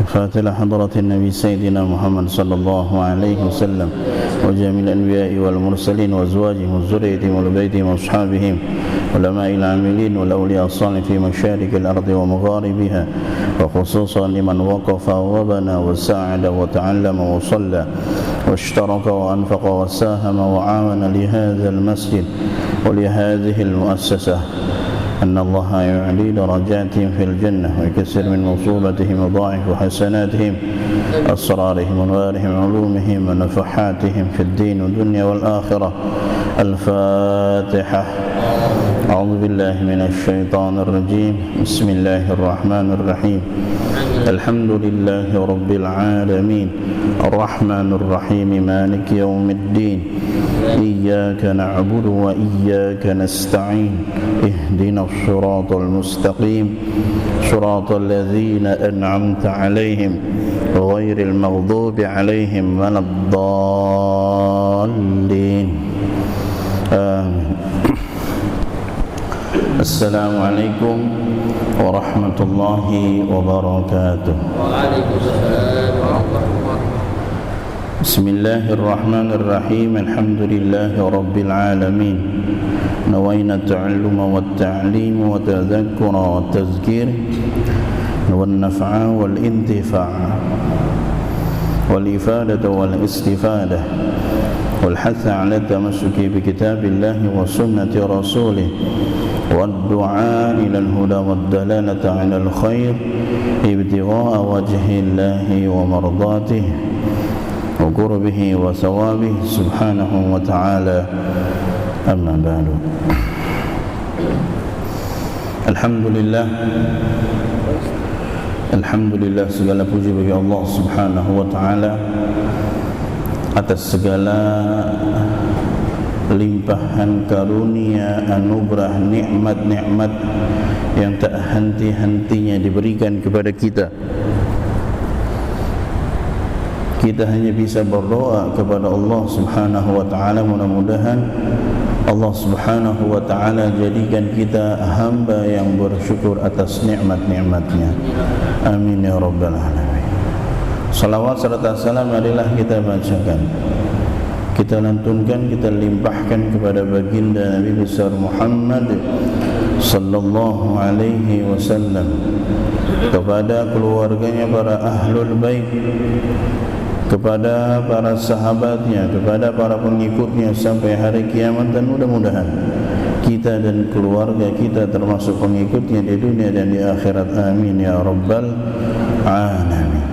فاتل حضرة النبي سيدنا محمد صلى الله عليه وسلم وجميع الأنبياء والمرسلين وأزواجهم وذريتهم وبيتهم وأصحابهم علماء العاملين والأولياء الصالحين في مشارق الأرض ومغاربها وخصوصا لمن وقف وبنى وساعد وتعلم وصلى واشترك وأنفق وساهم وعاون لهذا المسجد ولهذه المؤسسة أن الله يعلي درجاتهم في الجنة ويكسر من مصوبتهم وضاعف حسناتهم أسرارهم ونوارهم علومهم ونفحاتهم في الدين والدنيا والآخرة. الفاتحة. أعوذ بالله من الشيطان الرجيم. بسم الله الرحمن الرحيم. الحمد لله رب العالمين الرحمن الرحيم مالك يوم الدين إياك نعبد وإياك نستعين اهدنا الصراط المستقيم صراط الذين أنعمت عليهم غير المغضوب عليهم ولا الضالين آمين. السلام عليكم ورحمة الله وبركاته. Waalaikumsalam warahmatullahi wabarakatuh. بسم الله الرحمن الرحيم. الحمد لله رب العالمين. نوينا التعلم والتعليم والتذكر والتذكير والنفع والانتفاع والإفادة والاستفادة والحث على التمسك بكتاب الله وسنة رسوله والدعاء إلى الهدى والدلالة على الخير ابتغاء وجه الله ومرضاته وقربه وثوابه سبحانه وتعالى. أما بعد. Alhamdulillah, segala puji bagi Allah Subhanahu wa taala atas segala limpahan karunia, anugerah, nikmat-nikmat yang tak henti-hentinya diberikan kepada kita. Kita hanya bisa berdoa kepada Allah Subhanahu wa taala, mudah-mudahan Allah Subhanahu wa taala jadikan kita hamba yang bersyukur atas nikmat-nikmatnya. Amin ya rabbal alamin. Salawat serta salam adalah kita bacakan, kita lantunkan, kita limpahkan kepada baginda Nabi besar Muhammad sallallahu alaihi wasallam, kepada keluarganya, para ahlul bait, kepada para sahabatnya, kepada para pengikutnya sampai hari kiamat, dan mudah-mudahan kita dan keluarga kita termasuk pengikutnya di dunia dan di akhirat. Amin ya rabbal alamin.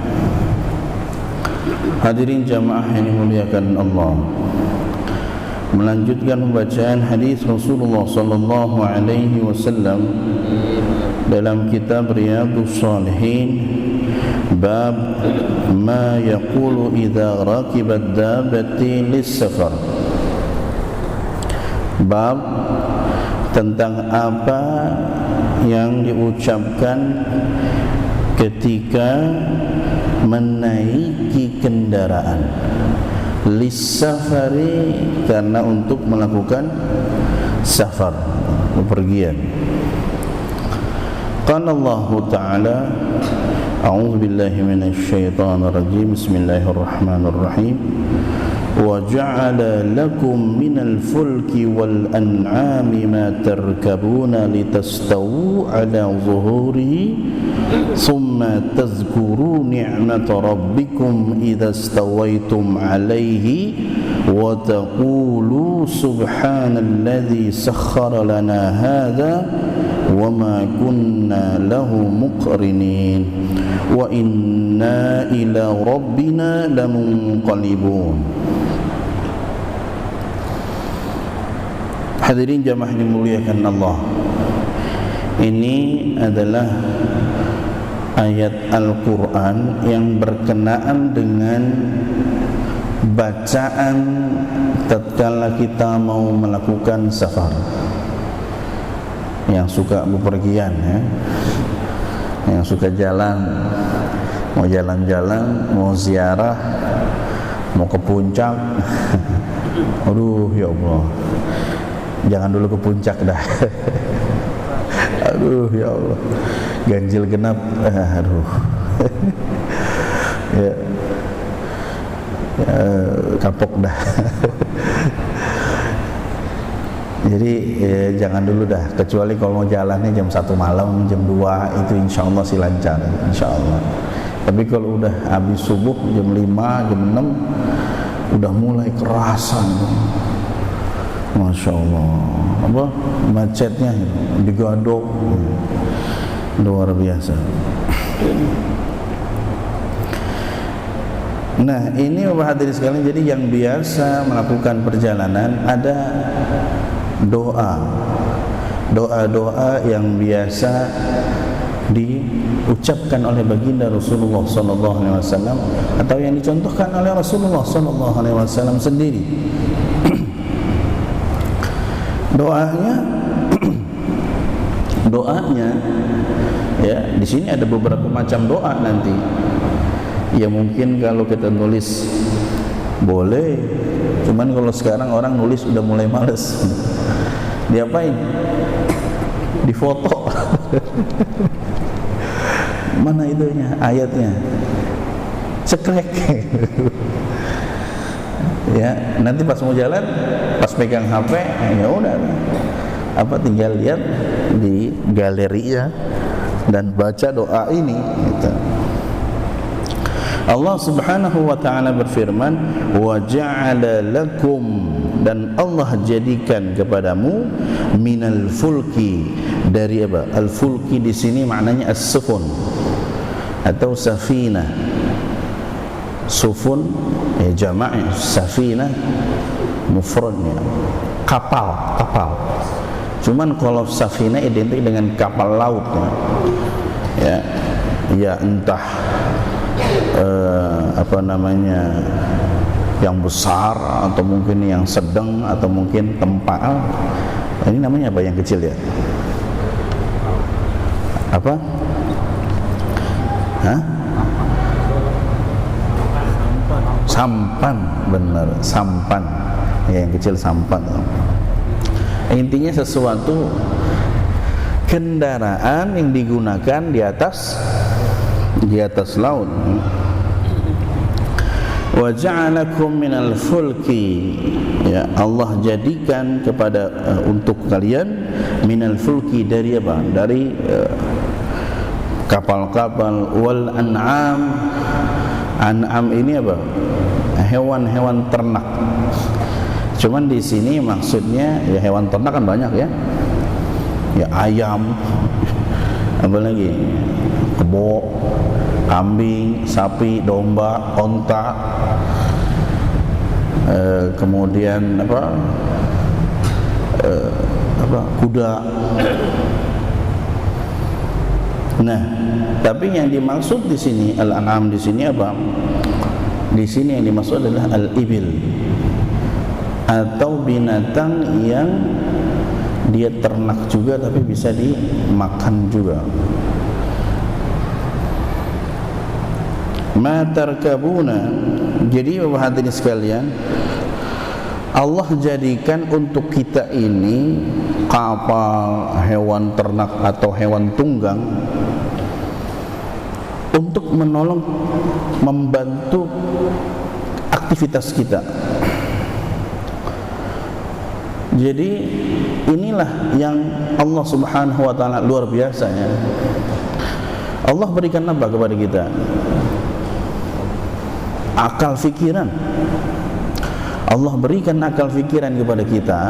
Hadirin jamaah yang dimuliakan Allah, melanjutkan pembacaan hadis Rasulullah sallallahu alaihi wasallam dalam kitab Riyadhus Shalihin, bab ma yaqulu idza rakibat dabbati lis-safar. Bab tentang apa yang diucapkan ketika menaiki kendaraan. Lis-safari, karena untuk melakukan safar, bepergian. Qala Allah Ta'ala, a'udzu billahi minasy syaithanir rajim. Bismillahirrahmanirrahim. Wa ja'ala lakum minal fulki wal an'ami ma tarkabuna litastawu ala zuhurihi thumma tadhkuru ni'mata rabbikum idza stawaitum 'alaihi wa taqulu subhanalladzi sakhkhara lana hadza wa ma kunna lahu muqrinin wa inna ila rabbina lamunqalibun. Hadirin jamaah dimuliakan Allah, ini adalah ayat Al-Quran yang berkenaan dengan bacaan tatkala kita mau melakukan safar. Yang suka bepergian ya, yang suka jalan, mau jalan-jalan, mau ziarah, mau ke puncak. Aduh ya Allah, jangan dulu ke puncak dah. Aduh ya Allah, ganjil genap. Aduh. kapok dah. Jadi jangan dulu dah, kecuali kalau mau jalannya jam 1 malam, jam 2 itu insya Allah sih lancar, insya Allah. Tapi kalau udah habis subuh jam 5, jam 6 udah mulai kerasan, Masya Allah, apa macetnya digadok, luar biasa. Nah ini Bapak hadirin sekalian, jadi yang biasa melakukan perjalanan ada doa-doa yang biasa diucapkan oleh baginda Rasulullah SAW atau yang dicontohkan oleh Rasulullah SAW sendiri. doanya ya, di sini ada beberapa macam doa nanti. Ya mungkin kalau kita nulis boleh, cuman kalau sekarang orang nulis udah mulai males. Diapain? Difoto. Mana itunya, ayatnya? Cekrek. Ya, nanti pas mau jalan, pas pegang HP, ya udah. Apa tinggal lihat di galerinya dan baca doa ini gitu. Allah Subhanahu wa taala berfirman, wa ja'ala lakum, dan Allah jadikan kepadamu minal fulki, dari apa? Al-fulki di sini maknanya as-sufun atau safinah. Sufun ya jamaknya, safinah mufradnya kapal. Cuman kalau safinah identik dengan kapal laut ya. Ya entah apa namanya, yang besar atau mungkin yang sedang atau mungkin tempal. Ini namanya apa yang kecil ya? Apa? Hah? Sampan, benar, sampan. Ya, yang kecil sampan. Intinya sesuatu kendaraan yang digunakan di atas laut. Wa ja'alakum minal fulki, ya Allah jadikan kepada untuk kalian minal fulki, dari apa? Dari kapal-kapal. Wal an'am, an'am ini apa? Hewan-hewan ternak. Cuman di sini maksudnya ya hewan ternak kan banyak ya. Ya ayam, apa lagi? Kebo, kambing, sapi, domba, onta, kemudian kuda. Nah, tapi yang dimaksud di sini al-an'am di sini apa? Di sini yang dimaksud adalah al-ibil, atau binatang yang dia ternak juga tapi bisa dimakan juga. Ma tarkabuna, jadi Bapak hadirin sekalian, Allah jadikan untuk kita ini kapal, hewan ternak atau hewan tunggang untuk menolong, membantu aktivitas kita. Jadi inilah yang Allah Subhanahu wa taala luar biasa ya. Allah berikan apa kepada kita? Akal fikiran. Allah berikan akal fikiran kepada kita,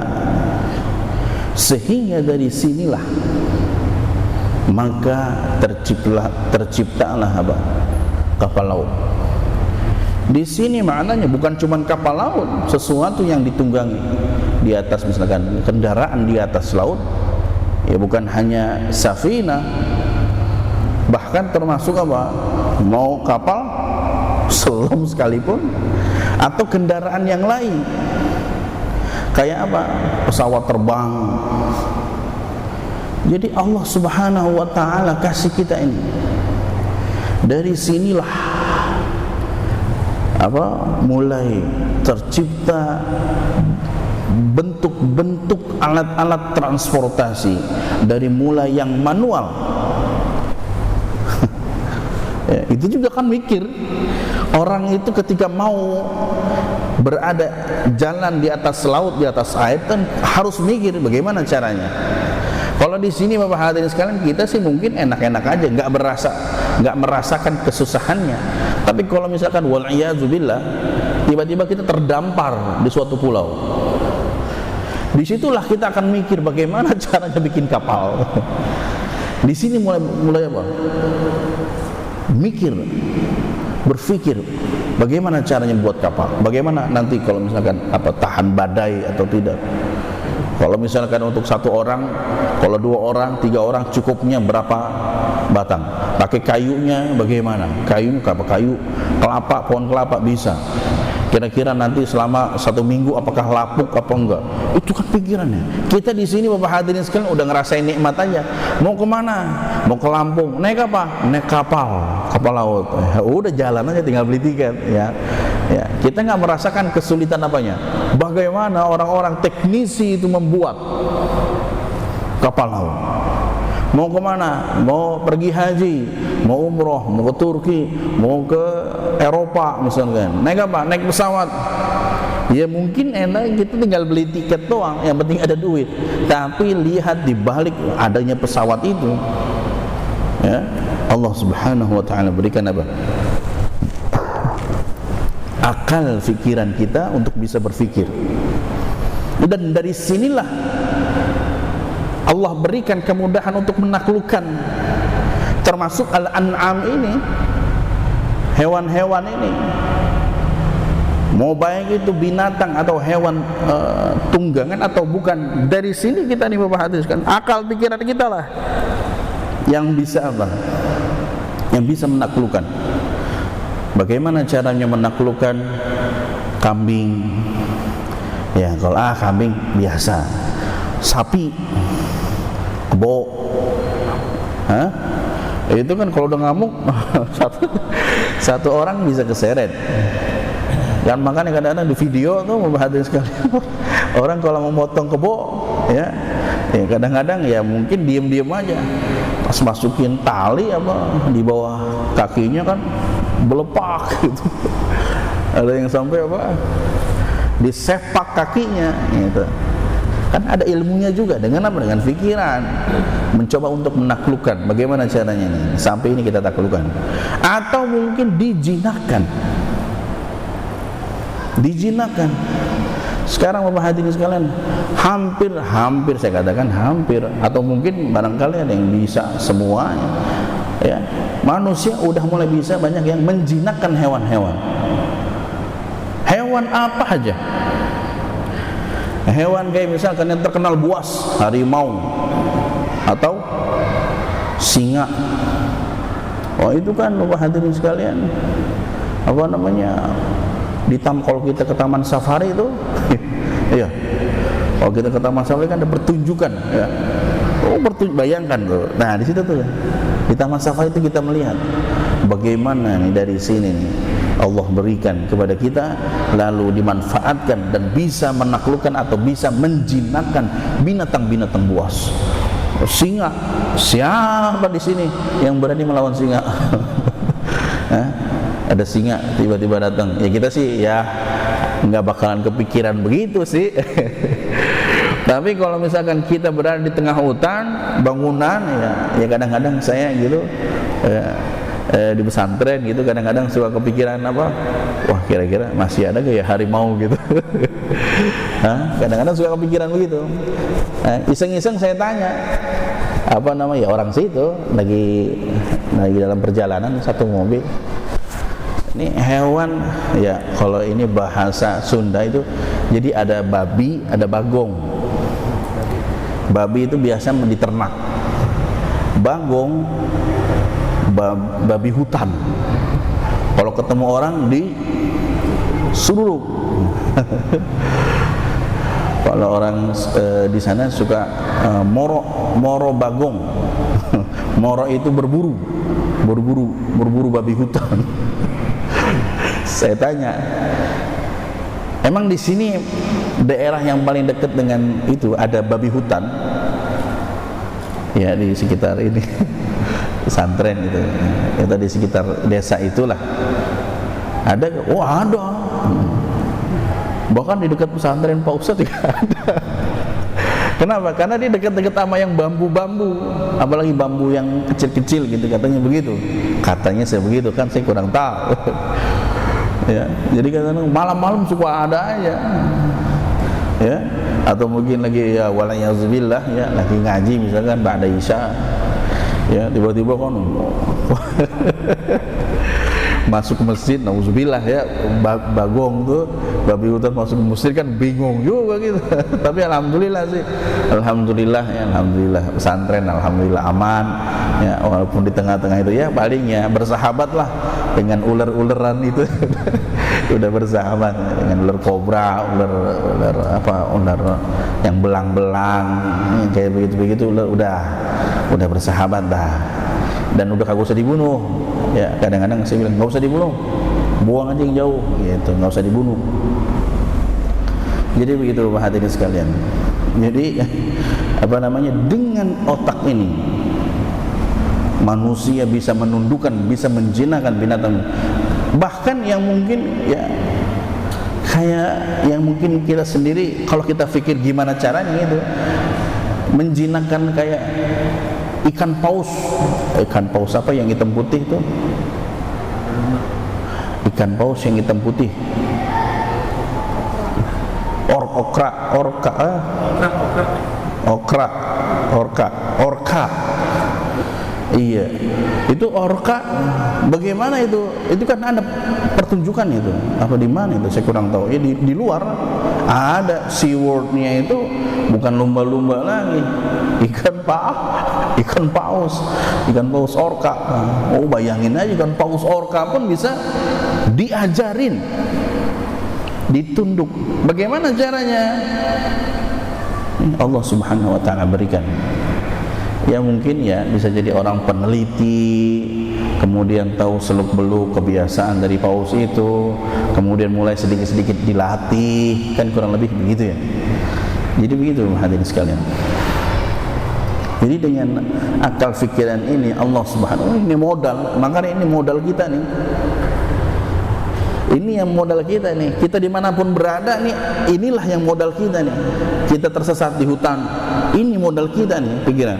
sehingga dari sinilah maka terciptalah apa? Kapal laut. Di sini maknanya bukan cuma kapal laut, sesuatu yang ditunggangi di atas, misalkan kendaraan di atas laut, ya bukan hanya safina, bahkan termasuk apa? Mau kapal selam sekalipun atau kendaraan yang lain. Kayak apa? Pesawat terbang. Jadi Allah Subhanahu wa taala kasih kita ini. Dari sinilah mulai tercipta bentuk-bentuk alat-alat transportasi, dari mulai yang manual. Ya, itu juga kan mikir. Orang itu ketika mau berada jalan di atas laut, di atas air, kan harus mikir bagaimana caranya. Kalau di sini Bapak hadirin sekalian, kita sih mungkin enak-enak aja, nggak merasakan kesusahannya. Tapi kalau misalkan wal'iyazubillah, tiba-tiba kita terdampar di suatu pulau, disitulah kita akan mikir bagaimana caranya bikin kapal. Di sini mulai apa? Mikir, berpikir bagaimana caranya buat kapal, bagaimana nanti kalau misalkan tahan badai atau tidak. Kalau misalkan untuk satu orang, kalau 2 orang, 3 orang cukupnya berapa batang? Pakai kayunya bagaimana? Kayu kelapa, pohon kelapa bisa. Kira-kira nanti selama 1 minggu apakah lapuk apa enggak? Itu kan pikirannya. Kita di sini Bapak hadirin sekalian udah ngerasain nikmat aja. Mau kemana? Mau ke Lampung. Naik apa? Naik kapal laut. Udah jalan aja, tinggal beli tiket. Ya. Kita nggak merasakan kesulitan apanya. Bagaimana orang-orang teknisi itu membuat kapal laut. Mau kemana? Mau pergi haji, mau umroh, mau ke Turki, mau ke Eropa misalkan. Naik apa? Naik pesawat. Ya mungkin enak kita tinggal beli tiket doang, yang penting ada duit. Tapi lihat di balik adanya pesawat itu, ya, Allah Subhanahu wa taala berikan apa? Akal pikiran kita untuk bisa berpikir. Dan dari sinilah Allah berikan kemudahan untuk menaklukkan, termasuk al-an'am ini, hewan-hewan ini, mau baik itu binatang atau hewan tunggangan atau bukan. Dari sini kita nih Bapak hadirin, akal pikiran kita lah yang bisa apa? Yang bisa menaklukkan. Bagaimana caranya menaklukkan kambing? Ya kalau kambing biasa, sapi, kebo, itu kan kalau udah ngamuk satu orang bisa keseret. Dan makanya kadang-kadang di video tuh hadirin sekalian, orang kalau mau motong kebo, ya kadang-kadang ya mungkin diem-diem aja, pas masukin tali apa di bawah kakinya kan belepak gitu. Ada yang sampai apa disepak kakinya gitu. Kan ada ilmunya juga, dengan apa? Dengan pikiran, mencoba untuk menaklukkan. Bagaimana caranya nih sampai ini kita taklukkan. Atau mungkin dijinakkan. Sekarang Bapak hadirin sekalian, hampir saya katakan hampir, atau mungkin barangkali ada yang bisa semuanya, ya, manusia udah mulai bisa banyak yang menjinakkan hewan-hewan. Hewan apa aja? Hewan kayak misalkan yang terkenal buas, harimau atau singa. Oh itu kan Bapak hadirin sekalian, apa namanya, kalau kita ke taman safari itu iya, kalau kita ke taman safari kan ada pertunjukan, ya. Bayangkan tuh. Nah di situ tuh di taman safari itu kita melihat bagaimana nih dari sini nih Allah berikan kepada kita, lalu dimanfaatkan dan bisa menaklukkan atau bisa menjinakkan binatang-binatang buas. Singa, siapa di sini yang berani melawan singa? Ada singa tiba-tiba datang, ya kita sih ya nggak bakalan kepikiran begitu sih. Tapi kalau misalkan kita berada di tengah hutan, bangunan, ya kadang-kadang saya gitu di pesantren gitu, kadang-kadang suka kepikiran apa, wah kira-kira masih ada gak ya harimau gitu. Kadang-kadang suka kepikiran begitu. Iseng-iseng saya tanya, apa namanya, orang situ lagi dalam perjalanan satu mobil. Ini hewan, ya kalau ini bahasa Sunda itu, jadi ada babi, ada bagong. Babi itu biasa diternak, bagong babi hutan. Kalau ketemu orang di suruk. Kalau orang di sana suka moro bagong. Moro itu berburu babi hutan. Saya tanya, emang di sini daerah yang paling dekat dengan itu ada babi hutan? Ya di sekitar ini pesantren itu, ya di sekitar desa itulah. Ada? Oh ada. Bahkan di dekat pesantren Pak Ustadz juga ada. Kenapa? Karena dia dekat-dekat sama yang bambu-bambu, apalagi bambu yang kecil-kecil gitu, katanya begitu. Katanya saya begitu, kan saya kurang tahu. Ya, jadi kadang-kadang malam-malam suka ada aja. Ya, atau mungkin lagi ya walayazubillah ya, lagi ngaji misalkan ba'da isya. Ya, tiba-tiba kan masuk ke masjid, nauzubillah ya, bagong tuh babi hutan masuk ke masjid kan bingung juga gitu. Tapi alhamdulillah sih, alhamdulillah ya, alhamdulillah pesantren alhamdulillah aman ya, walaupun di tengah-tengah itu ya paling ya bersahabat lah dengan ular-ularan itu. Udah bersahabat dengan ular kobra, ular yang belang-belang kayak begitu udah bersahabat dah, dan udah kagak usah dibunuh. Ya, kadang-kadang saya bilang nggak usah dibunuh, buang aja yang jauh gitu, nggak usah dibunuh. Jadi begitu Pak hadirin sekalian. Jadi apa namanya, dengan otak ini manusia bisa menundukkan, bisa menjinakkan binatang, bahkan yang mungkin ya kayak yang mungkin kita sendiri kalau kita pikir gimana caranya itu menjinakkan kayak ikan paus apa yang hitam putih itu, ikan paus yang hitam putih, orka. Iya, itu orka. Bagaimana itu? Itu kan ada pertunjukan itu. Apa di mana itu? Saya kurang tahu. Ya di luar ada SeaWorld-nya itu bukan lumba-lumba lagi. Ikan paus orka. Oh, bayangin aja ikan paus orka pun bisa diajarin, ditunduk. Bagaimana caranya? Allah Subhanahu wa taala berikan. Ya mungkin ya bisa jadi orang peneliti, kemudian tahu seluk-beluk kebiasaan dari paus itu, kemudian mulai sedikit-sedikit dilatih, kan kurang lebih begitu ya. Jadi begitu hadirin sekalian. Jadi dengan akal fikiran ini Allah Subhanahu, ini modal, makanya ini modal kita nih. Ini yang modal kita nih. Kita dimanapun berada nih, inilah yang modal kita nih. Kita tersesat di hutan, ini modal kita nih pikiran.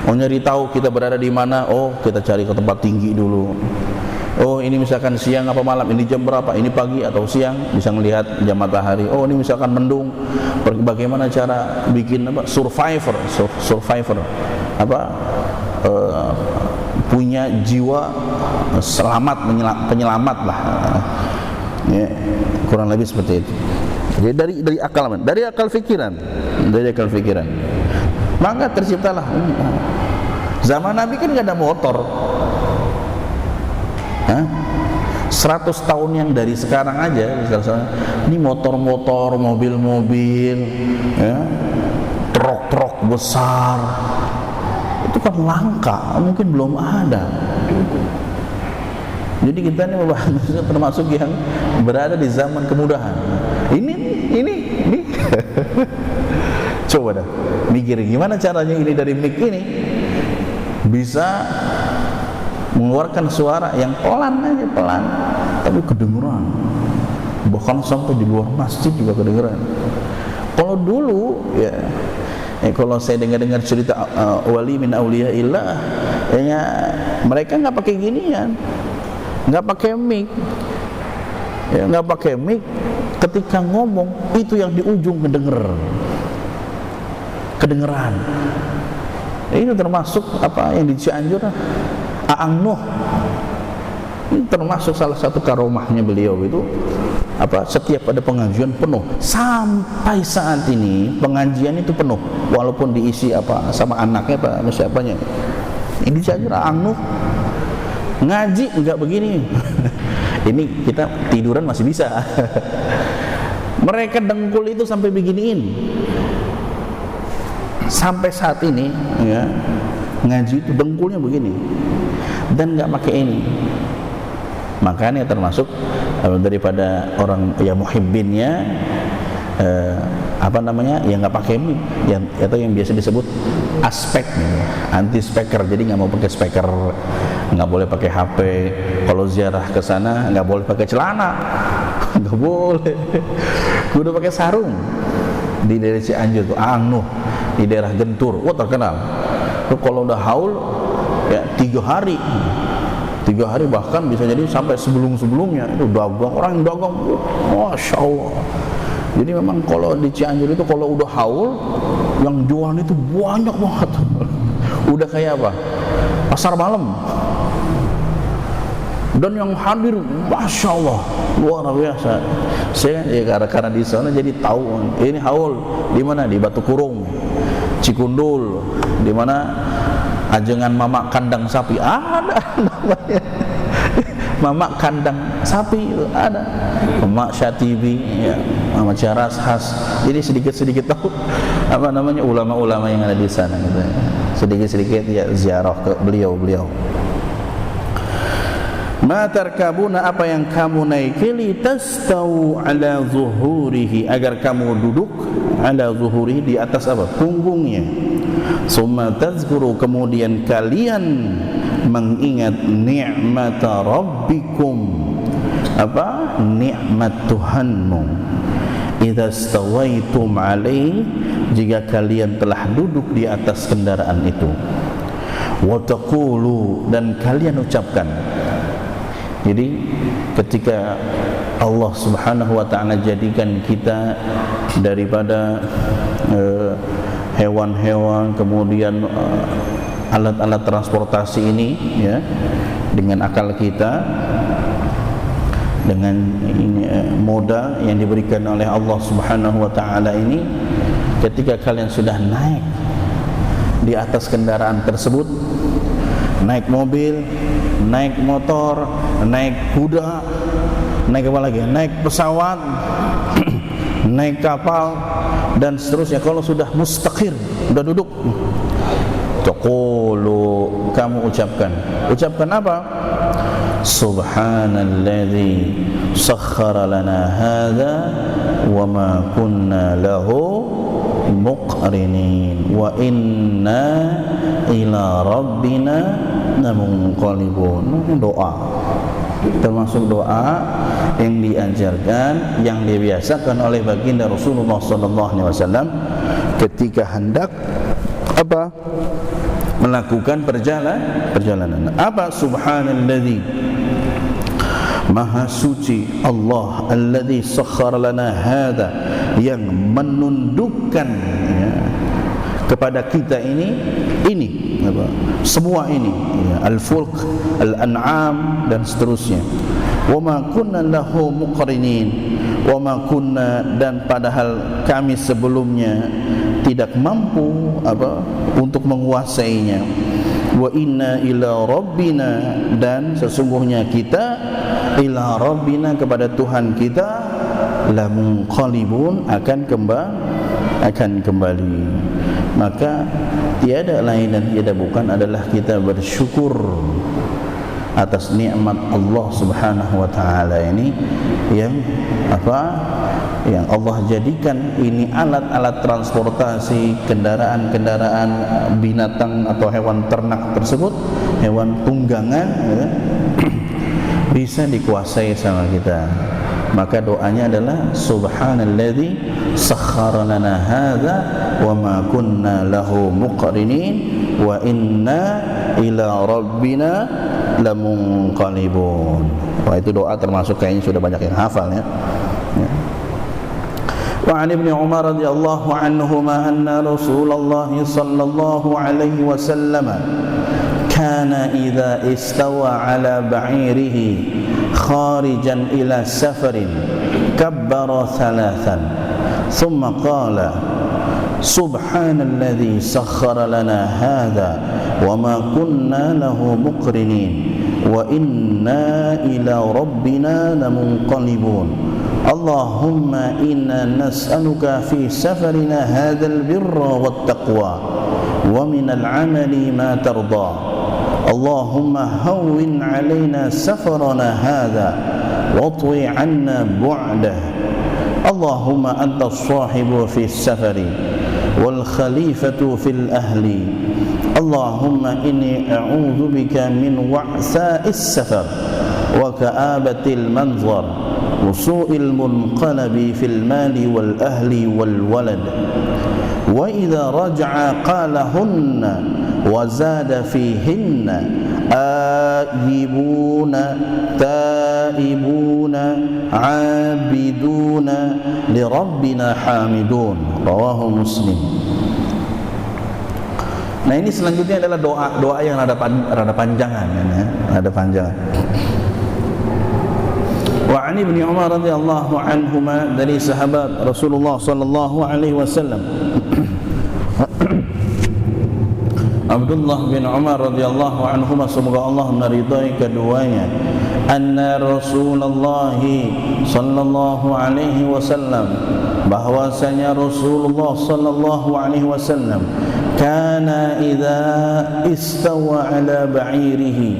Oh, nyari tahu kita berada di mana, oh kita cari ke tempat tinggi dulu. Oh, ini misalkan siang apa malam, ini jam berapa, ini pagi atau siang, bisa melihat jam matahari. Oh, ini misalkan mendung, bagaimana cara bikin apa, survivor apa, punya jiwa selamat, penyelamat lah ya, kurang lebih seperti itu. Jadi dari akal fikiran, maka terciptalah. Zaman Nabi kan gak ada motor. 100 tahun yang dari sekarang aja, ini motor-motor, mobil-mobil, ya, truk-truk besar, itu kan langka, mungkin belum ada. Jadi kita ini termasuk yang berada di zaman kemudahan. Ini coba dah mikir gimana caranya ini dari mic ini bisa mengeluarkan suara yang pelan aja, tapi kedengeran, bahkan sampai di luar masjid juga kedengeran. Kalau dulu ya, kalau saya dengar cerita wali min auliyaillah, ya mereka nggak pakai ginian, nggak pakai mic, ya nggak pakai mic. Ketika ngomong itu yang di ujung kedengeran. Ini termasuk apa yang di Cianjur, Aang Nuh. Ini termasuk salah satu karomahnya beliau itu apa, setiap ada pengajian penuh. Sampai saat ini pengajian itu penuh, walaupun diisi apa sama anaknya apa siapanya. Ini di Cianjur Aang Nuh ngaji enggak begini. Ini kita tiduran masih bisa. Mereka dengkul itu sampai beginiin. Sampai saat ini ya, ngaji itu dengkulnya begini dan nggak pakai ini. Makanya termasuk daripada orang ya muhibbinnya apa namanya, yang nggak pakai mic, yang atau yang biasa disebut aspek, anti speaker. Jadi nggak mau pakai speaker nggak boleh pakai HP, kalau ziarah ke sana nggak boleh pakai celana, nggak boleh, kudu pakai sarung. Di daerah Cianjur tuh, Nuh, di daerah Gentur, wah terkenal. Tuh kalau udah haul ya 3 hari, bahkan bisa jadi sampai sebelumnya itu dagang, orang yang dagang, masya Allah. Jadi memang kalau di Cianjur itu kalau udah haul, yang jualan itu banyak banget. Udah kayak apa? Pasar malam. Dan yang hadir, masya Allah, luar biasa. Saya ya karena di sana jadi tahu ini haul di mana, di Batu Kurung, Cikundul, di mana ajengan mamak kandang sapi ada namanya. Mamak kandang sapi itu ada, Mamak Syatibi, ya, Mamak Jaras khas. Jadi sedikit tahu apa namanya ulama-ulama yang ada di sana gitu. Sedikit ya ziarah ke beliau. Ma tarkabuna, apa yang kamu naiki, li tastau ala zuhurihi, agar kamu duduk ala zuhurihi, di atas apa? Punggungnya. Summa tazkuru, kemudian kalian mengingat ni'mata rabbikum, apa? Nikmat Tuhanmu. Idza stawaitum alaihi, jika kalian telah duduk di atas kendaraan itu. Wa taqulu, dan kalian ucapkan. Jadi ketika Allah Subhanahu wa ta'ala jadikan kita daripada hewan-hewan, kemudian alat-alat transportasi ini, ya, dengan akal kita, dengan ini, moda yang diberikan oleh Allah Subhanahu wa ta'ala ini, ketika kalian sudah naik di atas kendaraan tersebut, naik mobil, naik motor, naik kuda, naik apa lagi? Naik pesawat, naik kapal, dan seterusnya. Kalau sudah mustaqir, sudah duduk, taqulu, kamu ucapkan apa? Subhanalladzi sakhkhara lana hadza wa ma kunna lahu muqrinin wa inna ila rabbina lamunqalibun. Doa, termasuk doa yang diajarkan, yang dibiasakan oleh baginda Rasulullah SAW ketika hendak apa? Melakukan perjalanan. Apa? Subhanalladzi, maha suci Allah, alladzi sakhkhara lana hadza, yang menundukkan, ya, kepada kita ini apa? Semua ini, ya, al-fulk, al-an'am, dan seterusnya. Wa ma kunna lahu muqrinin, wa ma kunna, dan padahal kami sebelumnya tidak mampu apa? Untuk menguasainya. Wa inna ila rabbina, dan sesungguhnya kita ila rabbina, kepada Tuhan kita, lamunqalibun, akan kembali. Maka tiada lain dan tiada bukan adalah kita bersyukur atas nikmat Allah Subhanahu wa ta'ala ini, yang apa? Yang Allah jadikan ini alat-alat transportasi, kendaraan-kendaraan binatang atau hewan ternak tersebut, hewan tunggangan, ya, bisa dikuasai sama kita. Maka doanya adalah subhanalladzi sakhkhara lana hadza wa ma kunna lahu muqrinin wa inna ila rabbina lamunqalibun. Wah, itu doa termasuk kayaknya sudah banyak yang hafal, ya. Wa 'an Ibnu Umar radhiyallahu anhuma anna Rasulullah sallallahu alaihi wasallam kana idza istawa ala ba'irihi kharijan ila safarin kabbara thalathan thumma qala subhanalladzi sakhkhara lana hadza wa ma kunna lahu muqrinin wa inna ila rabbina lamunqalibun. Allahumma inna nas'aluka fi safarina hadzal birra wat taqwa wa minal 'amali ma tarda. Allahumma hawwin 'alaina safarana hadza watwi 'anna bu'dah. Allahumma anta as-sahibu fi as-safari wal khalifatu fil ahli Allahumma inni a'udzu bika min wa'sa'is safar wa ka'abatil manzar wa su'il munqalabi fil mali wal ahli wal walad wa idza raja'a qalahunna wa zada fihinna aibuna taibuna abiduna li rabbina hamidun. Rawahu Muslim. Nah, ini selanjutnya adalah doa yang rada panjangan ya, rada panjangan. Wa an Ibnu Umar radhiyallahu anhuma, dari sahabat Rasulullah sallallahu alaihi wasallam, Abdullah bin Umar radhiyallahu anhuma, semoga Allah meridai keduanya, anna Rasulullah sallallahu alaihi wasallam, bahwasanya Rasulullah sallallahu alaihi wasallam, kana idza istawa ala ba'irihi,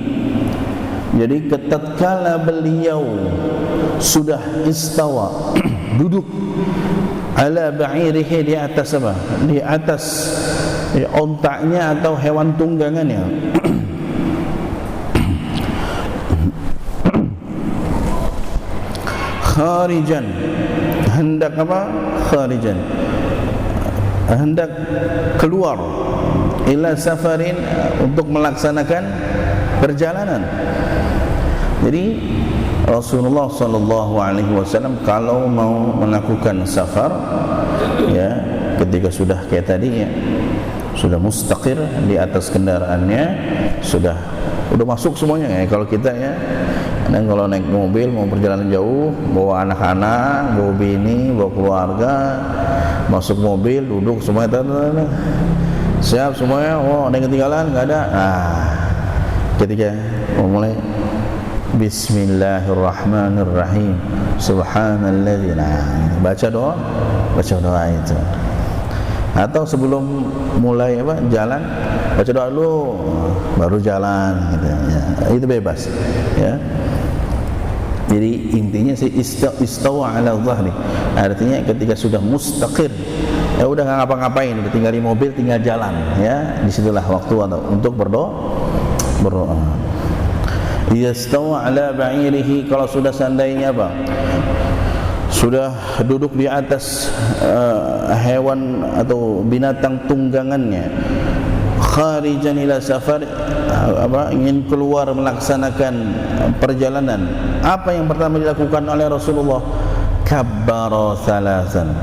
jadi tatkala beliau sudah istawa duduk ala ba'irihi, di atas apa? Di atas ontaknya atau hewan tunggangannya. Kharijan, hendak apa? Kharijan, hendak keluar, ila safarin, untuk melaksanakan perjalanan. Jadi Rasulullah sallallahu alaihi wasallam kalau mau melakukan safar ya, ketika sudah kayak tadi ya, sudah mustaqir di atas kendaraannya, sudah masuk semuanya ya. Kalau kita ya, dan kalau naik mobil mau perjalanan jauh, bawa anak-anak, bawa bini, bawa keluarga, masuk mobil, duduk semuanya, siap semuanya. Oh, ada yang ketinggalan? Nggak ada. Ketika mulai Bismillahirrahmanirrahim, Subhanalladzi, baca doa itu. Atau sebelum mulai jalan, baca doa dulu, baru jalan gitu ya. Itu bebas ya. Jadi intinya istawa ala dhahri, artinya ketika sudah mustaqir, ya udah nggak ngapa-ngapain, udah tinggal di mobil, tinggal jalan ya. Disitulah waktu untuk berdoa. Istawa ala ba'irihi, kalau sudah seandainya apa, sudah duduk di atas hewan atau binatang tunggangannya, kharijan ila safar, ingin keluar melaksanakan perjalanan, apa yang pertama dilakukan oleh Rasulullah? Kabbara salasan.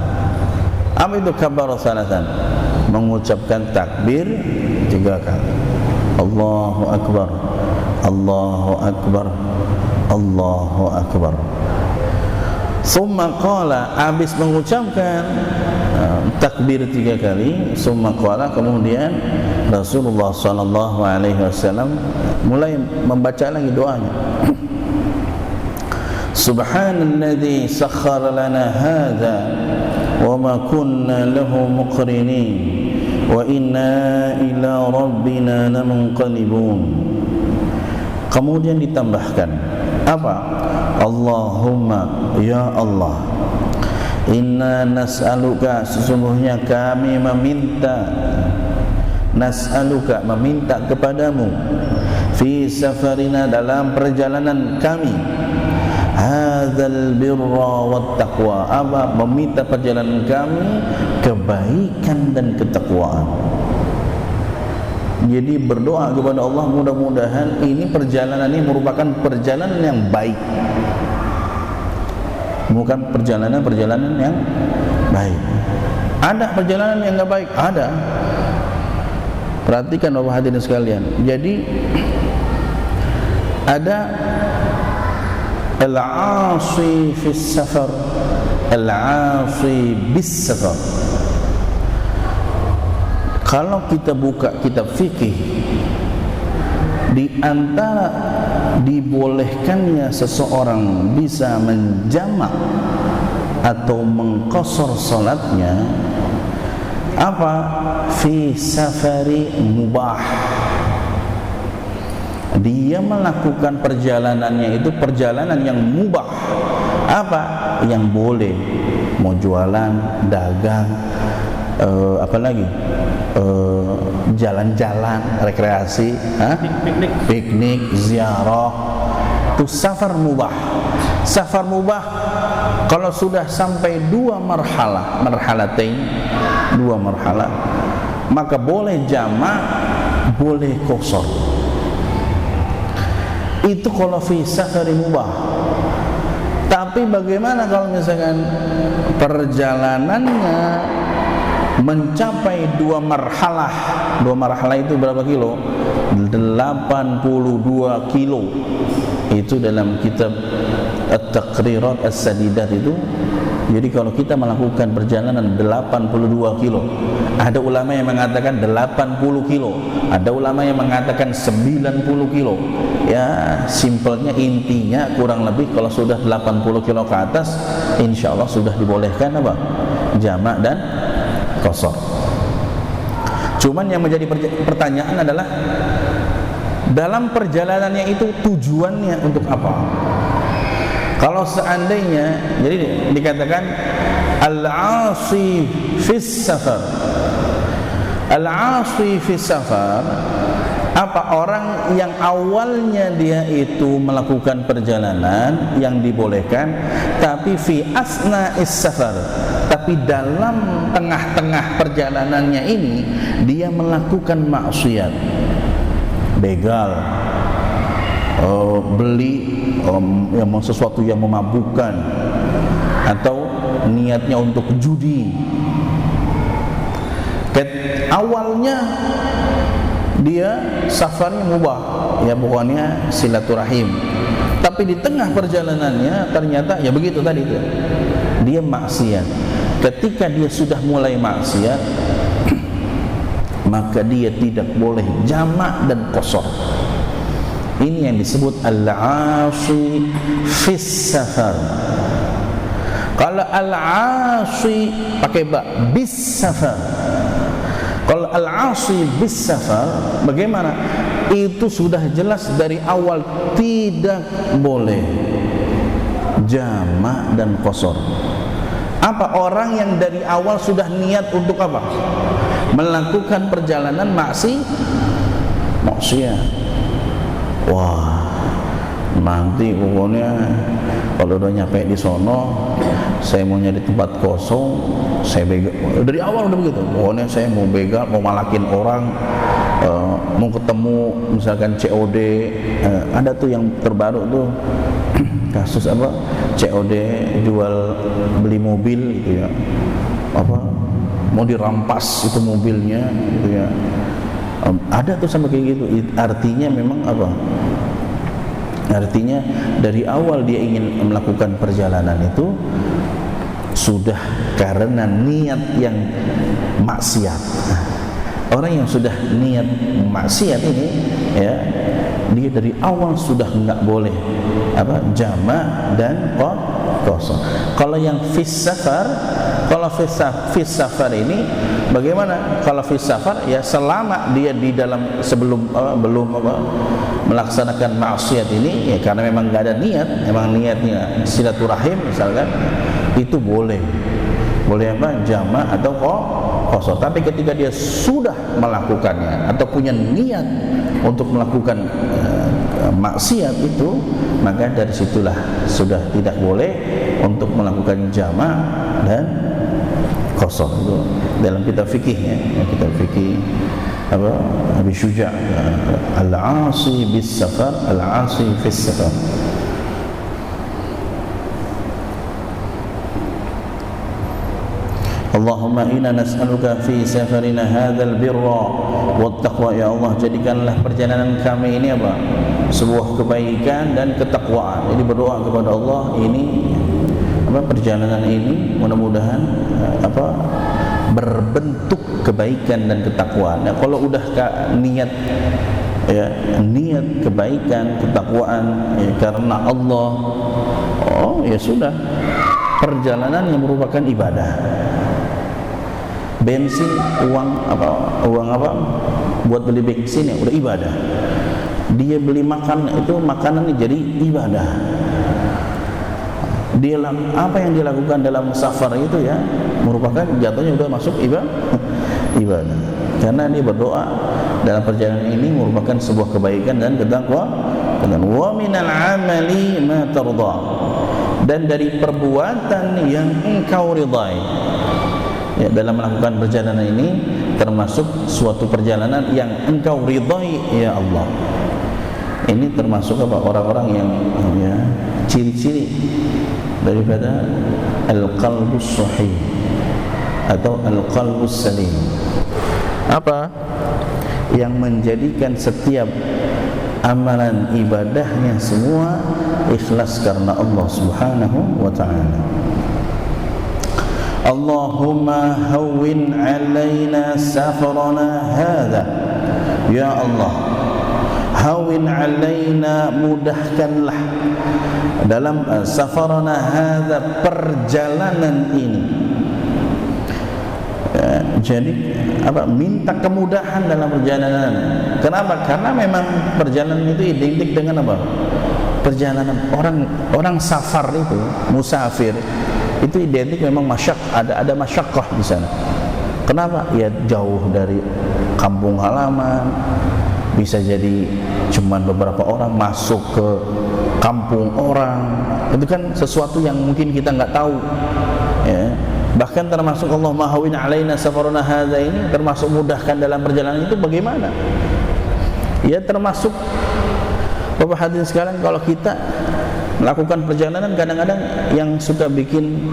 Apa itu kabbara salasan? Mengucapkan takbir 3 kali. Allahu akbar, Allahu akbar, Allahu akbar. Summa qala, habis mengucapkan takbir 3 kali, summa qala, kemudian Rasulullah sallallahu alaihi wasallam mulai membaca lagi doanya. Subhanalladzi sakhkhara lana hadza wa ma kunna lahu muqrinin wa inna ila rabbina lamunqalibun. Kemudian ditambahkan apa? Allahumma, ya Allah, inna nas'aluka, sesungguhnya kami meminta, nas'aluka, meminta kepadamu, fi safarina, dalam perjalanan kami, hadzal birra wat taqwa, apa? Meminta perjalanan kami kebaikan dan ketakwaan. Jadi berdoa kepada Allah, mudah-mudahan ini perjalanan ini merupakan perjalanan yang baik, bukan perjalanan yang baik. Ada perjalanan yang enggak baik, ada. Perhatikan Bapak hadirin sekalian. Jadi ada al-'asi fis safar, al-'asi bis safar. Kalau kita buka kitab fikih, di antara dibolehkannya seseorang bisa menjamak atau mengqasar salatnya apa? Fi safari mubah. Dia melakukan perjalanannya itu perjalanan yang mubah. Apa? Yang boleh, mau jualan, dagang, apa lagi? jalan-jalan, rekreasi, piknik, ziarah, itu safar mubah. Safar mubah kalau sudah sampai dua marhalah, maka boleh jamak, boleh qasar. Itu kalau fi safar mubah. Tapi bagaimana kalau misalkan perjalanannya mencapai dua marhalah? Dua marhalah itu berapa kilo? 82 kilo. Itu dalam kitab At-Taqrirat As-Sadidat itu. Jadi kalau kita melakukan perjalanan 82 kilo, ada ulama yang mengatakan 80 kilo, ada ulama yang mengatakan 90 kilo. Ya, simpelnya intinya kurang lebih kalau sudah 80 kilo ke atas, insya Allah sudah dibolehkan apa? Jamak dan qasar. Cuman yang menjadi pertanyaan adalah dalam perjalanannya itu tujuannya untuk apa? Kalau seandainya, jadi dikatakan al-'asi fis safar. Al-'asi fis safar, apa? Orang yang awalnya dia itu melakukan perjalanan yang dibolehkan, tapi fi asna'is safar, tapi dalam tengah-tengah perjalanannya ini dia melakukan maksiat, begal, beli sesuatu yang memabukkan, atau niatnya untuk judi. Awalnya dia safarnya mubah, ya pokoknya silaturahim, tapi di tengah perjalanannya ternyata ya begitu tadi itu, dia maksiat. Ketika dia sudah mulai maksiat, maka dia tidak boleh jamak dan qasar. Ini yang disebut al-'asi fis safar. Kalau al-'asi pakai ba, bis safar. Kalau al-'asi bis safar, bagaimana? Itu sudah jelas dari awal tidak boleh jamak dan qasar. Apa? Orang yang dari awal sudah niat untuk apa? Melakukan perjalanan maksiat. Wah, nanti pokoknya kalau udah nyampe di sono, saya mau nyari tempat kosong, saya begal. Dari awal udah begitu. Pokoknya saya mau begal, mau malakin orang, mau ketemu misalkan COD. Ada tuh yang terbaru tuh kasus apa? COD jual beli mobil gitu ya. Apa? Mau dirampas itu mobilnya gitu ya. Ada tuh sama kayak gitu. Artinya memang apa? Artinya dari awal dia ingin melakukan perjalanan itu sudah karena niat yang maksiat. Orang yang sudah niat maksiat ini, ya, dia dari awal sudah enggak boleh apa? Jamak dan qasar. Kalau yang fis safar, kalau fis safar ini bagaimana? Kalau fis safar ya selama dia di dalam belum melaksanakan maksiat ini, ya karena memang enggak ada niat, memang niatnya silaturahim misalkan, itu boleh apa? Jamak atau qasar. Tapi ketika dia sudah melakukannya atau punya niat untuk melakukan maksiat itu, maka dari situlah sudah tidak boleh untuk melakukan jamak dan qasar. Itu dalam kitab fikih, ya, kitab fikih apa? Abi Syuja' al-'asi bis safar, al-'asi fis safar. Allahumma inna nas'aluka fi safarina hadzal birra wat taqwa. Ya Allah, jadikanlah perjalanan kami ini apa? Sebuah kebaikan dan ketakwaan. Jadi berdoa kepada Allah, ini apa? Perjalanan ini mudah-mudahan apa? Berbentuk kebaikan dan ketakwaan. Nah, kalau udah niat, ya, niat kebaikan, ketakwaan, ya, karena Allah, oh ya sudah, perjalanan yang merupakan ibadah. Bensin, uang apa buat beli bensin, ya udah ibadah. Dia beli makan, itu makanannya jadi ibadah. Dia apa yang dilakukan dalam safar itu ya merupakan jatuhnya udah masuk ibadah. karena dia berdoa dalam perjalanan ini merupakan sebuah kebaikan dan ketakwaan. Wa minal amali ma tarda, dan dari perbuatan yang engkau ridai. Ya, dalam melakukan perjalanan ini termasuk suatu perjalanan yang engkau ridai ya Allah. Ini termasuk apa? Orang-orang yang ya, ciri-ciri daripada al-qalbus sahih atau al-qalbus salim. Apa? Yang menjadikan setiap amalan ibadahnya semua ikhlas karena Allah Subhanahu wa ta'ala. Allahumma hawwin alaina safarana hadha. Ya Allah, hawwin alaina, mudahkanlah dalam safarana hadha, perjalanan ini. Jadi apa? Minta kemudahan dalam perjalanan. Kenapa? Karena memang perjalanan itu identik dengan apa? Perjalanan orang safar itu, musafir itu identik memang ada masyaqqah di sana. Kenapa? Ya jauh dari kampung halaman, bisa jadi cuman beberapa orang masuk ke kampung orang. Itu kan sesuatu yang mungkin kita nggak tahu. Ya. Bahkan termasuk Allahumma hawwin alaina safarana hadza, ini termasuk mudahkan dalam perjalanan itu bagaimana? Ya termasuk Bapak hadirin sekalian, kalau kita melakukan perjalanan kadang-kadang yang suka bikin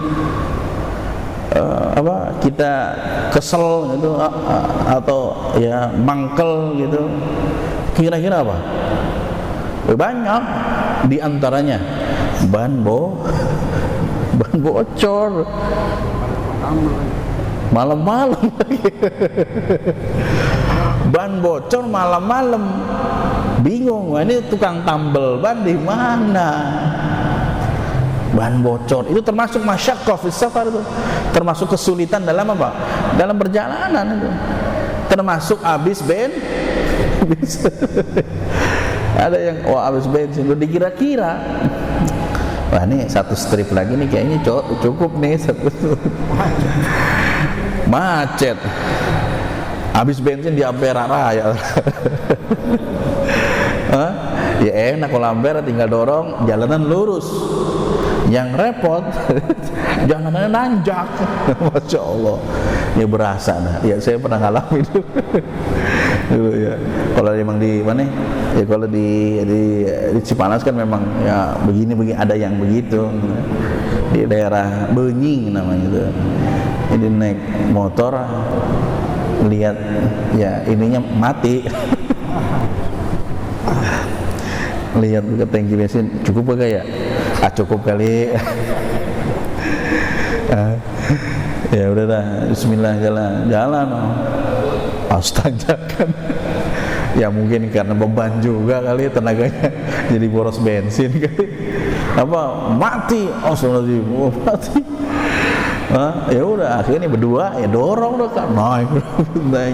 kita kesel gitu atau ya mangkel gitu, kira-kira apa? Banyak, di antaranya ban bocor malam-malam ban bocor malam-malam, bingung, ini tukang tambal ban di mana? Ban bocor itu termasuk masyaqqah fi safar, itu termasuk kesulitan dalam apa? Dalam perjalanan itu, termasuk habis ada yang habis bensin udah dikira-kira, wah ini satu strip lagi nih kayaknya cukup nih, macet, habis bensin di Ampera Raya. Ya enak kalau Ampera tinggal dorong, jalanan lurus. Yang repot jalanannya nanjak. Masya Allah, ya berasa dah. Ya saya pernah ngalamin dulu ya. Kalau memang di mana? Ya kalau di Cipanas kan memang ya begini ada yang begitu. Di daerah Benying namanya itu. Jadi naik motor, lihat ya ininya mati. Lihat ke tangki bensin, cukup gak ya? Cukup kali. Ya udah dah, bismillah, jalan. Astaga kan. Ya mungkin karena beban juga kali, tenaganya jadi boros bensin kali. Apa mati? Mati. Ya udah, akhirnya berdua ya dorong dong kan, naik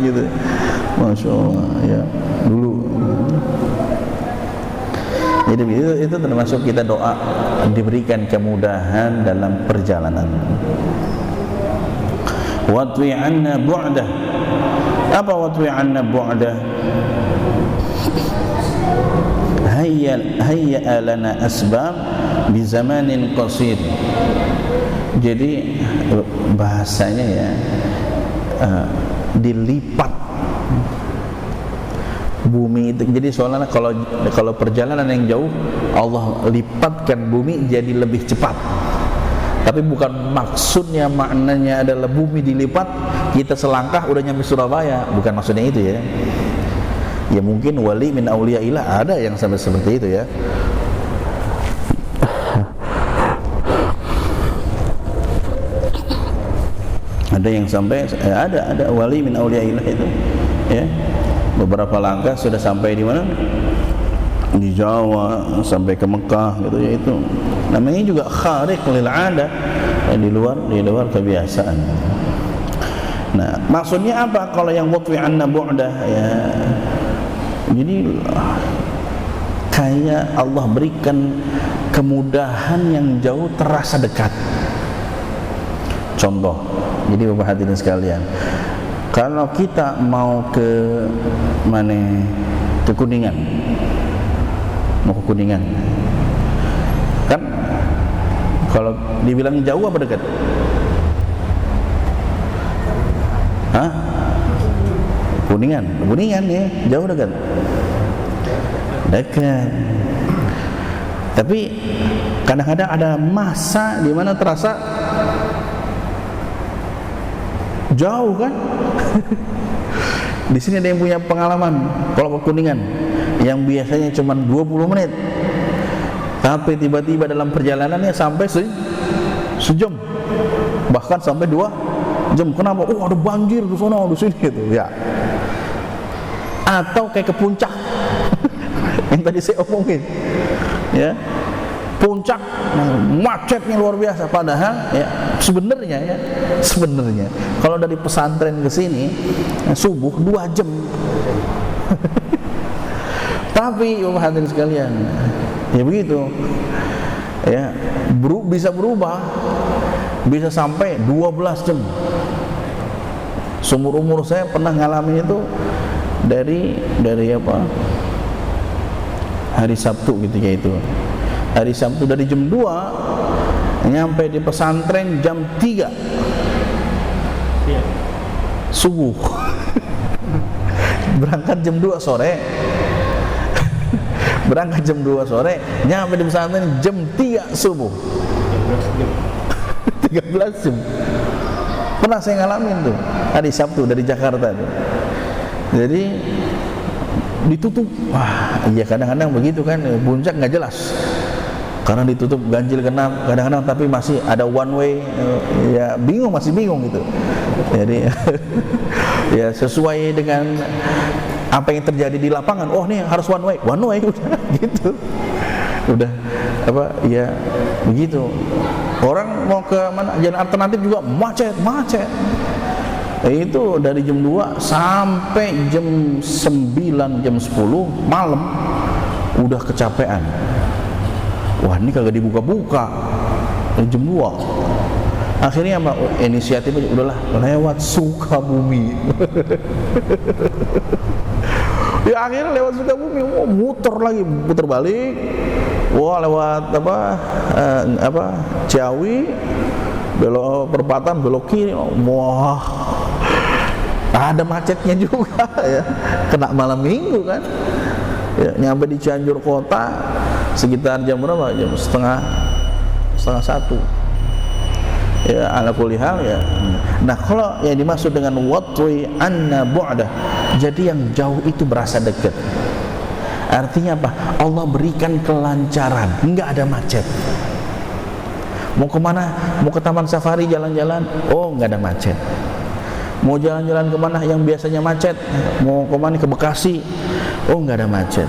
gitu. Masya Allah ya dulu. Jadi itu termasuk kita doa diberikan kemudahan dalam perjalanan. Watwi anna bu'dah. Apa watwi anna bu'dah? Hayya lana asbab bi zamanin qasir. Jadi bahasanya ya dilipat bumi itu. Jadi soalnya kalau perjalanan yang jauh, Allah lipatkan bumi jadi lebih cepat. Tapi bukan maksudnya, maknanya adalah bumi dilipat, kita selangkah udah nyampe Surabaya, bukan maksudnya itu ya. Ya mungkin wali min auliyaillah ada yang sampai seperti itu ya. Ada yang sampai ada wali min auliyaillah itu ya. Beberapa langkah sudah sampai di mana? Di Jawa, sampai ke Mekah gitu ya. Itu namanya juga khariq lil 'ada, di luar kebiasaan. Nah, maksudnya apa kalau yang watwi anna bu'dah ya? Jadi kayak Allah berikan kemudahan yang jauh terasa dekat. Contoh, jadi Bapak hadirin sekalian, Kalau kita mau ke mana, ke Kuningan, mau ke Kuningan, kan kalau dibilang jauh apa dekat? Hah? Kuningan ya, jauh dekat? Dekat. Tapi kadang-kadang ada masa di mana terasa jauh kan? Di sini ada yang punya pengalaman kalau ke Kuningan yang biasanya cuma 20 menit, tapi tiba-tiba dalam perjalanannya sampai sejam, bahkan sampai 2 jam. Kenapa? Oh, ada banjir di sana, di sini gitu ya. Atau kayak ke puncak yang tadi saya omongin ya, puncak macetnya luar biasa, padahal ya sebenarnya kalau dari pesantren ke sini subuh 2 jam tapi hadirin sekalian ya begitu ya, bisa berubah, bisa sampai 12 jam. Seumur umur saya pernah ngalamin itu dari apa, hari Sabtu gitu ya, itu hari Sabtu dari jam 2 nyampe di pesantren jam 3 subuh berangkat jam 2 sore berangkat jam 2 sore, nyampe di pesantren jam 3 subuh 13 jam. Pernah saya ngalamin tuh hari Sabtu dari Jakarta tuh. Jadi ditutup. Wah, iya kadang-kadang begitu kan, puncak nggak jelas karena ditutup ganjil genap kadang-kadang, tapi masih ada one way ya, masih bingung gitu. Jadi ya sesuai dengan apa yang terjadi di lapangan. Oh, nih harus one way udah gitu. Udah apa ya begitu. Orang mau ke mana jalan alternatif juga macet. Itu dari jam 2 sampai jam 9, jam 10 malam udah kecapean. Wah, ini kagak dibuka-buka jam 2. Akhirnya apa? Inisiatifnya udahlah lewat Sukabumi. Ya akhirnya lewat Sukabumi, muter balik. Wah, lewat apa Ciawi, belok perempatan, belok kiri. Wah, ada macetnya juga ya, kena malam minggu kan ya, nyampe di Cianjur kota sekitar jam berapa? Jam setengah 1 ya, ala kulli hal ya. Nah, kalau yang dimaksud dengan watwi anna bu'dah, jadi yang jauh itu berasa dekat. Artinya apa? Allah berikan kelancaran, enggak ada macet. Mau kemana? Mau ke taman safari jalan-jalan, oh enggak ada macet. Mau jalan-jalan kemana yang biasanya macet, mau kemana, ke Bekasi, oh nggak ada macet.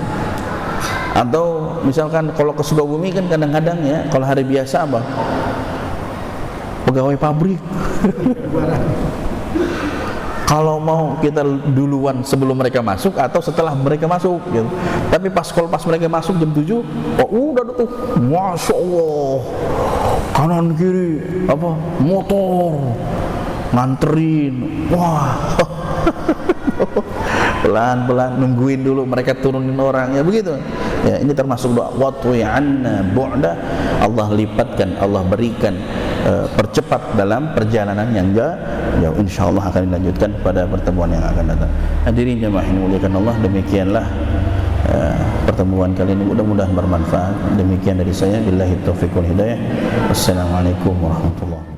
Atau misalkan kalau ke Sukabumi kan kadang-kadang ya, kalau hari biasa apa, pegawai pabrik kalau mau kita duluan sebelum mereka masuk atau setelah mereka masuk gitu. Tapi kalau pas mereka masuk jam 7, oh udah tuh, masya Allah, kanan kiri apa motor nganterin, wah pelan-pelan nungguin dulu mereka turunin orang ya begitu ya. Ini termasuk doa watwi anna bu'da, Allah lipatkan, Allah berikan percepat dalam perjalanan yang jauh. Insyaallah akan dilanjutkan pada pertemuan yang akan datang. Hadirin jemaah yang dimuliakan Allah, demikianlah pertemuan kali ini, mudah-mudahan bermanfaat. Demikian dari saya, billahi taufiq wal hidayah. Wassalamualaikum warahmatullahi wabarakatuh.